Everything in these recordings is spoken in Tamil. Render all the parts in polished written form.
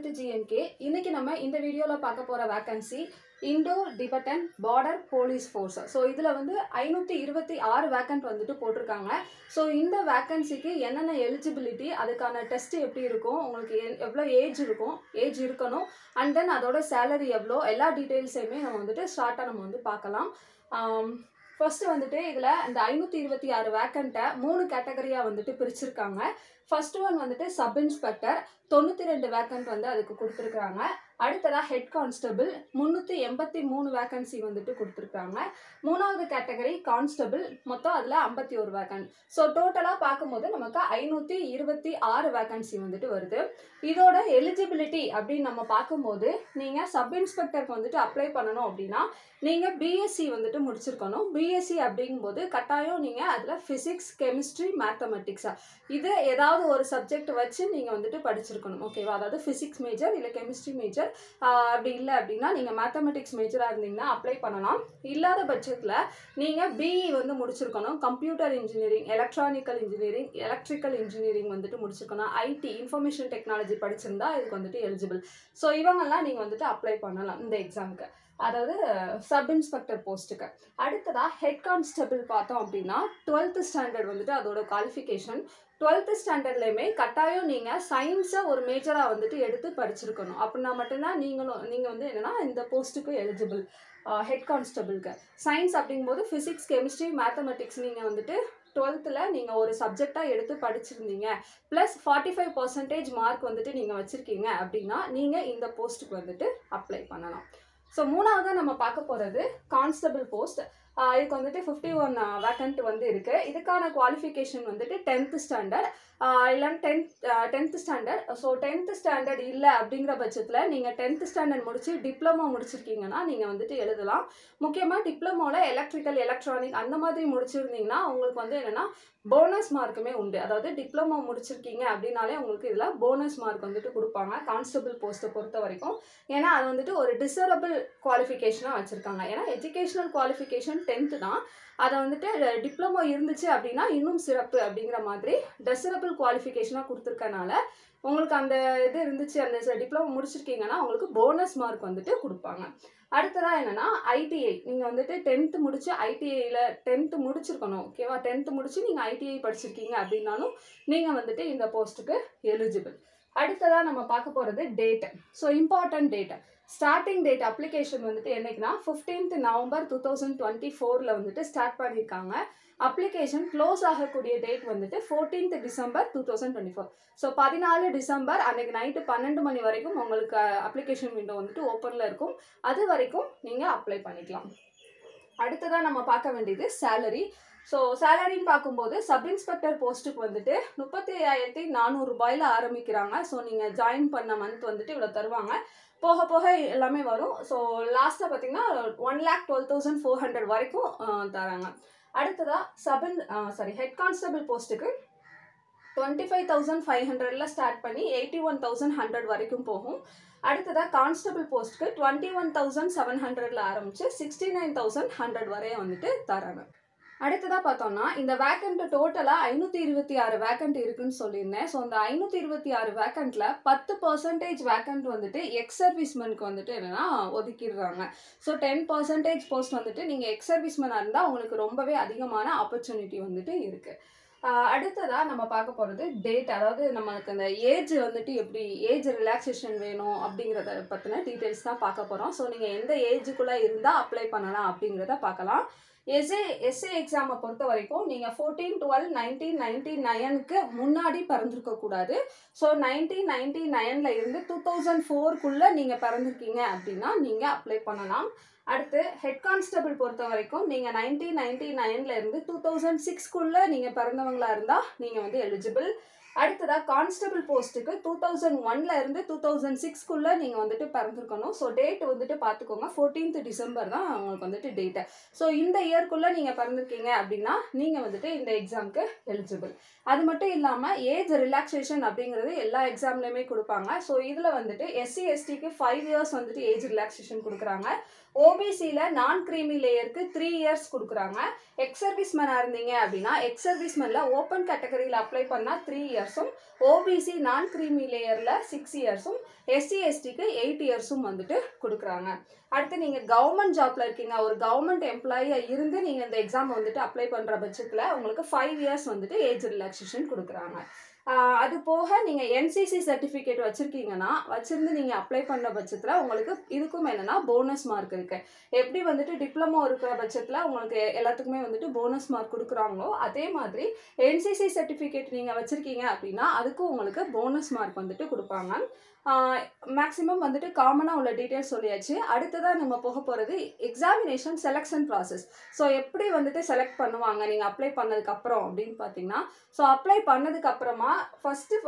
to GMK. இன்னைக்கு நம்ம இந்த வீடியோல பார்க்க போற vacancy Indo dependent border police force. So இதில் வந்து 526 வேக்கன்ட் வந்துட்டு போட்டிருக்காங்க. ஸோ இந்த வேக்கன்சிக்கு என்னென்ன எலிஜிபிலிட்டி, அதுக்கான டெஸ்ட் எப்படி இருக்கும், உங்களுக்கு எவ்வளோ ஏஜ் இருக்கணும், அண்ட் தென் அதோட சேலரி எவ்வளோ, எல்லா டீட்டெயில்ஸையுமே நம்ம வந்துட்டு ஸ்டார்ட்டாக நம்ம வந்து பார்க்கலாம். ஃபர்ஸ்ட் வந்துட்டு இதில் இந்த 526 வேக்கண்ட்டை 3 கேட்டகரியாக வந்துட்டு பிரிச்சிருக்காங்க. ஃபர்ஸ்ட் ஒன் வந்துட்டு சப் இன்ஸ்பெக்டர் 92 வேக்கண்ட் வந்து அதுக்கு கொடுத்துருக்காங்க. அடுத்ததாக ஹெட் கான்ஸ்டபிள் 383 வேக்கன்சி வந்துட்டு கொடுத்துருக்காங்க. மூணாவது கேட்டகரி கான்ஸ்டபிள், மொத்தம் அதில் 51 வேக்கன்ட். ஸோ டோட்டலாக பார்க்கும்போது நமக்கு 526 வேக்கன்சி வந்துட்டு வருது. இதோட எலிஜிபிலிட்டி அப்படின்னு நம்ம பார்க்கும்போது நீங்கள் சப் இன்ஸ்பெக்டருக்கு வந்துட்டு அப்ளை பண்ணணும் அப்படின்னா நீங்கள் பிஎஸ்சி வந்துட்டு முடிச்சிருக்கணும். பிஎஸ்சி அப்படிங்கும்போது கட்டாயம் நீங்கள் அதில் ஃபிசிக்ஸ், கெமிஸ்ட்ரி, மேத்தமெட்டிக்ஸா இது ஏதாவது ஒரு சப்ஜெக்ட் வச்சு நீங்கள் வந்துட்டு படிச்சிருக்கணும். ஓகேவா? அதாவது ஃபிசிக்ஸ் மேஜர் இல்லை கெமிஸ்ட்ரி மேஜர், அப்படி இல்லை அப்படின்னா நீங்கள் மேத்தமெட்டிக்ஸ் மேஜராக இருந்தீங்கன்னா அப்ளை பண்ணலாம். இல்லாத பட்சத்தில் நீங்கள் பிஇ வந்து முடிச்சிருக்கணும். Computer engineering, electronical engineering, electrical engineering வந்துட்டு முடிச்சிருக்கணும். ஐடி, இன்ஃபர்மேஷன் டெக்னாலஜி படிச்சிருந்தா இதுக்கு வந்துட்டு எலிஜிபிள். ஸோ இவங்கெல்லாம் நீங்கள் வந்துட்டு அப்ளை பண்ணலாம் இந்த எக்ஸாமுக்கு, அதாவது சப் இன்ஸ்பெக்டர் போஸ்ட்டுக்கு. அடுத்ததாக ஹெட் கான்ஸ்டபிள் பார்த்தோம் அப்படின்னா 12th ஸ்டாண்டர்ட் வந்துட்டு அதோட குவாலிஃபிகேஷன். 12th ஸ்டாண்டர்ட்லேயுமே கட்டாயம் நீங்கள் சயின்ஸை ஒரு மேஜராக வந்துட்டு எடுத்து படிச்சிருக்கணும். அப்படின்னா மட்டும்தான் நீங்கள் வந்து என்னென்னா இந்த போஸ்ட்டுக்கு எலிஜிபிள். ஹெட் கான்ஸ்டபிளுக்கு சயின்ஸ் அப்படிங்கும்போது ஃபிசிக்ஸ், கெமிஸ்ட்ரி, மேத்தமெட்டிக்ஸ் நீங்கள் வந்துட்டு 12th நீங்கள் ஒரு சப்ஜெக்டாக எடுத்து படிச்சிருந்தீங்க, ப்ளஸ் 45% மார்க் வந்துட்டு நீங்கள் வச்சுருக்கீங்க அப்படின்னா நீங்கள் இந்த போஸ்ட்டுக்கு வந்துட்டு அப்ளை பண்ணலாம். ஸோ மூணாவதாக நம்ம பார்க்க போகிறது கான்ஸ்டபிள் போஸ்ட். இதுக்கு வந்துட்டு 51 வேக்கண்ட் வந்து இருக்குது. இதுக்கான குவாலிஃபிகேஷன் வந்துட்டு 10th ஸ்டாண்டர்ட் இல்லைன்னா 10th standard. So 10th standard இல்லை அப்படிங்கிற பட்சத்தில் நீங்கள் 10th ஸ்டாண்டர்ட் முடிச்சு டிப்ளமோ முடிச்சிருக்கீங்கன்னா நீங்கள் வந்துட்டு எழுதலாம். முக்கியமாக டிப்ளமோவில் எலக்ட்ரிக்கல், எலக்ட்ரானிக் அந்த மாதிரி முடிச்சிருந்தீங்கன்னா உங்களுக்கு வந்து என்னென்னா போனஸ் மார்க்குமே உண்டு. அதாவது டிப்ளமோ முடிச்சிருக்கீங்க அப்படின்னாலே உங்களுக்கு இதில் போனஸ் மார்க் வந்துட்டு கொடுப்பாங்க கான்ஸ்டபிள் போஸ்ட்டை பொறுத்த வரைக்கும். ஏன்னா அது வந்துட்டு ஒரு டிசரபிள் குவாலிஃபிகேஷனாக வச்சுருக்காங்க. ஏன்னா எஜுகேஷனல் குவாலிஃபிகேஷன் 10th தான், அதை வந்துட்டு டிப்ளமோ இருந்துச்சு அப்படின்னா இன்னும் சிறப்பு அப்படிங்கிற மாதிரி டிசரபிள் குவாலிஃபிகேஷனாக கொடுத்துருக்கனால உங்களுக்கு அந்த இது இருந்துச்சு, அந்த டிப்ளமோ முடிச்சிருக்கீங்கன்னா உங்களுக்கு போனஸ் மார்க் வந்துட்டு கொடுப்பாங்க. அடுத்ததாக என்னென்னா ஐடிஐ, நீங்கள் வந்துட்டு 10th முடிச்சு ஐடிஐயில் 10th முடிச்சிருக்கணும். ஓகேவா? 10th முடிச்சு நீங்கள் ஐடிஐ படிச்சிருக்கீங்க அப்படின்னாலும் நீங்கள் வந்துட்டு இந்த போஸ்ட்டுக்கு எலிஜிபிள். அடுத்ததாக நம்ம பார்க்க போகிறது date. So important date, starting date application வந்துட்டு என்னைக்குன்னா 15th நவம்பர் 2024 வந்துட்டு ஸ்டார்ட் பண்ணியிருக்காங்க. அப்ளிகேஷன் க்ளோஸ் ஆகக்கூடிய டேட் வந்துட்டு 14th டிசம்பர் 2024. ஸோ 14 டிசம்பர் அன்றைக்கி நைட்டு 12 மணி வரைக்கும் உங்களுக்கு அப்ளிகேஷன் விண்டோ வந்துட்டு ஓப்பனில் இருக்கும். அது வரைக்கும் நீங்கள் அப்ளை பண்ணிக்கலாம். அடுத்ததாக நம்ம பார்க்க வேண்டியது சேலரி. ஸோ சேலரின்னு பார்க்கும்போது சப் இன்ஸ்பெக்டர் போஸ்ட்டுக்கு வந்துட்டு 35,400 ரூபாயில் ஆரம்பிக்கிறாங்க. ஸோ நீங்கள் ஜாயின் பண்ண மந்த் வந்துட்டு இவ்வளோ தருவாங்க, போக போக எல்லாமே வரும். ஸோ லாஸ்ட்டாக பார்த்தீங்கன்னா 1,12,400 வரைக்கும் தராங்க. அடுத்ததாக ஹெட் கான்ஸ்டபிள் போஸ்ட்டுக்கு 25,500 ஸ்டார்ட் பண்ணி 81,100 வரைக்கும் போகும். அடுத்ததாக கான்ஸ்டபிள் போஸ்ட்டுக்கு 21,700 ஆரம்பித்து 69,100 வரையும் வந்துட்டு தராங்க. அடுத்ததாக பார்த்தோம்னா இந்த வேக்கண்ட் டோட்டலாக 526 வேக்கண்ட் இருக்குன்னு சொல்லியிருந்தேன். ஸோ அந்த 526 வேக்கண்ட்டில் 10% வேக்கண்ட் வந்துட்டு எக்ஸ் சர்வீஸ்மேனுக்கு வந்துட்டு என்னென்னா ஒதுக்கிடுறாங்க. ஸோ 10% போஸ்ட் வந்துட்டு நீங்கள் எக்ஸ் சர்வீஸ்மேனாக இருந்தால் உங்களுக்கு ரொம்பவே அதிகமான ஆப்பர்ச்சுனிட்டி வந்துட்டு இருக்குது. அடுத்ததாக நம்ம பார்க்க போகிறது டேட், அதாவது நமக்கு அந்த ஏஜ் வந்துட்டு எப்படி ஏஜ் ரிலாக்ஸேஷன் வேணும் அப்படிங்கிறத பற்றின டீட்டெயில்ஸ் தான் பார்க்க போகிறோம். ஸோ நீங்கள் எந்த ஏஜுக்குள்ளே இருந்தால் அப்ளை பண்ணலாம் அப்படிங்கிறத பார்க்கலாம். எஸ்ஏ எக்ஸாமை பொறுத்த வரைக்கும் நீங்கள் 14/12/1999க்கு முன்னாடி பிறந்திருக்கக்கூடாது. ஸோ 1999 இருந்து 2004 நீங்கள் பிறந்திருக்கீங்க அப்படின்னா நீங்கள் அப்ளை பண்ணலாம். அடுத்து ஹெட் கான்ஸ்டபிள் பொறுத்த வரைக்கும் நீங்கள் 1999 இருந்து 2006 நீங்கள் பிறந்தவங்களா இருந்தால் நீங்கள் வந்து எலிஜிபிள். அடுத்ததாக கான்ஸ்டபிள் போஸ்ட்டுக்கு 2001 இருந்து 2006 நீங்கள் வந்துட்டு பிறந்திருக்கணும். ஸோ டேட் வந்துட்டு பார்த்துக்கோங்க, 14th டிசம்பர் தான் உங்களுக்கு வந்துட்டு டேட்டு. ஸோ இந்த இயர்க்குள்ளே நீங்கள் பிறந்திருக்கீங்க அப்படின்னா நீங்கள் வந்துட்டு இந்த எக்ஸாமுக்கு எலிஜிபிள். அது மட்டும் இல்லாமல் ஏஜ் ரிலாக்ஸேஷன் அப்படிங்கிறது எல்லா எக்ஸாம்லேயுமே கொடுப்பாங்க. ஸோ இதில் வந்துட்டு எஸ்சி எஸ்டிக்கு 5 years வந்துட்டு ஏஜ் ரிலாக்ஸேஷன் கொடுக்குறாங்க. ஓபிசியில் நான் க்ரீமி லேயருக்கு 3 இயர்ஸ் கொடுக்குறாங்க. எக்ஸ் சர்வீஸ்மேனாக இருந்தீங்க அப்படின்னா எக்ஸ் சர்வீஸ்மேனில் ஓப்பன் கேட்டகரியில் அப்ளை பண்ணால் 3 இயர்ஸும், ஓபிசி நான் க்ரீமி லேயரில் 6 இயர்ஸும், எஸ்சி எஸ்டிக்கு 8 இயர்ஸும் வந்துட்டு கொடுக்குறாங்க. அடுத்து நீங்கள் கவர்மெண்ட் ஜாப்பில் இருக்கீங்க, ஒரு கவர்மெண்ட் எம்ப்ளாயியாக இருந்து நீங்கள் இந்த எக்ஸாம் வந்துட்டு அப்ளை பண்ணுற பட்சத்தில் உங்களுக்கு 5 இயர்ஸ் வந்துட்டு ஏஜ் ரிலாக்ஸேஷன் கொடுக்குறாங்க. அது போக நீங்கள் என்சிசி சர்டிஃபிகேட் வச்சுருக்கீங்கன்னா வச்சுருந்து நீங்கள் அப்ளை பண்ண பட்சத்தில் உங்களுக்கு இதுக்கும் என்னென்னா போனஸ் மார்க் இருக்குது. எப்படி வந்துட்டு டிப்ளமோ இருக்கிற பட்சத்தில் உங்களுக்கு எல்லாத்துக்குமே வந்துட்டு போனஸ் மார்க் கொடுக்குறாங்களோ அதே மாதிரி என்சிசி சர்டிஃபிகேட் நீங்கள் வச்சுருக்கீங்க அப்படின்னா அதுக்கும் உங்களுக்கு போனஸ் மார்க் வந்துட்டு கொடுப்பாங்க. மேக்ஸிமம் வந்துட்டு காமனாக உள்ள டீட்டெயில்ஸ் சொல்லியாச்சு. அடுத்ததாக நம்ம போக போகிறது எக்ஸாமினேஷன் செலெக்ஷன் ப்ராசஸ். ஸோ எப்படி வந்துட்டு செலக்ட் பண்ணுவாங்க நீங்கள் அப்ளை பண்ணதுக்கப்புறம் அப்படின்னு பார்த்தீங்கன்னா, ஸோ அப்ளை பண்ணதுக்கப்புறமா ஃபஸ்ட்டு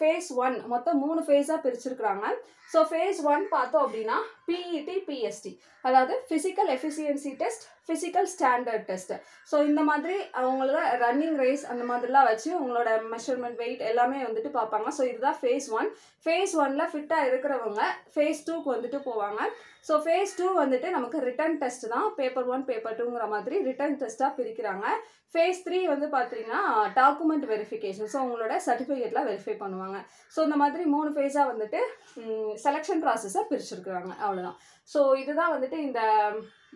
ஃபேஸ் 1 மொத்தம் 3 ஃபேஸாக பிரிச்சிருக்கிறாங்க. ஸோ ஃபேஸ் 1 பார்த்தோம் அப்படின்னா பிஇடி பிஎஸ்டி, அதாவது physical efficiency test, physical standard test. So இந்த மாதிரி அவங்களோட ரன்னிங் ரேஸ் அந்த மாதிரிலாம் வச்சு உங்களோட மெஷர்மெண்ட் வெயிட் எல்லாமே வந்துட்டு பார்ப்பாங்க. ஸோ இதுதான் ஃபேஸ் 1. ஃபேஸ் 1ல் ஃபிட்டாக இருக்கிறவங்க ஃபேஸ் 2க்கு வந்துட்டு போவாங்க. ஸோ ஃபேஸ் 2 வந்துட்டு நமக்கு ரிட்டன் டெஸ்ட் தான், பேப்பர் 1 பேப்பர் 2ங்கிற மாதிரி ரிட்டன் டெஸ்ட்டாக பிரிக்கிறாங்க. ஃபேஸ் 3 வந்து பார்த்தீங்கன்னா டாக்குமெண்ட் வெரிஃபிகேஷன், ஸோ உங்களோட சர்டிஃபிகேட்டில் வெரிஃபை பண்ணுவாங்க. ஸோ இந்த மாதிரி 3 ஃபேஸாக வந்துட்டு செலெக்ஷன் ப்ராசஸை பிரிச்சிருக்கிறாங்க. அவ்வளோதான். ஸோ இதுதான் வந்துட்டு இந்த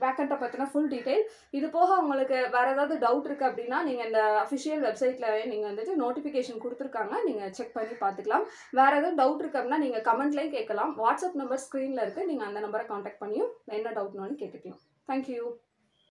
வேக்கண்ட்டை பற்றின ஃபுல் டீட்டெயில். இது போக உங்களுக்கு வேறு ஏதாவது டவுட் இருக்குது அப்படின்னா நீங்கள் இந்த அஃபிஷியல் வெப்சைட்டில் நீங்கள் வந்துட்டு நோட்டிஃபிகேஷன் கொடுத்துருக்காங்க, நீங்கள் செக் பண்ணி பார்த்துக்கலாம். வேறு ஏதாவது டவுட் இருக்குது அப்படின்னா நீங்கள் கமெண்ட்லேயும் கேட்கலாம். வாட்ஸ்அப் நம்பர் ஸ்க்ரீனில் இருக்குது, நீங்கள் அந்த நம்பரை காண்டாக்ட் பண்ணியும் என்ன டவுட்னாலும் கேட்டுக்கலாம். தேங்க்யூ.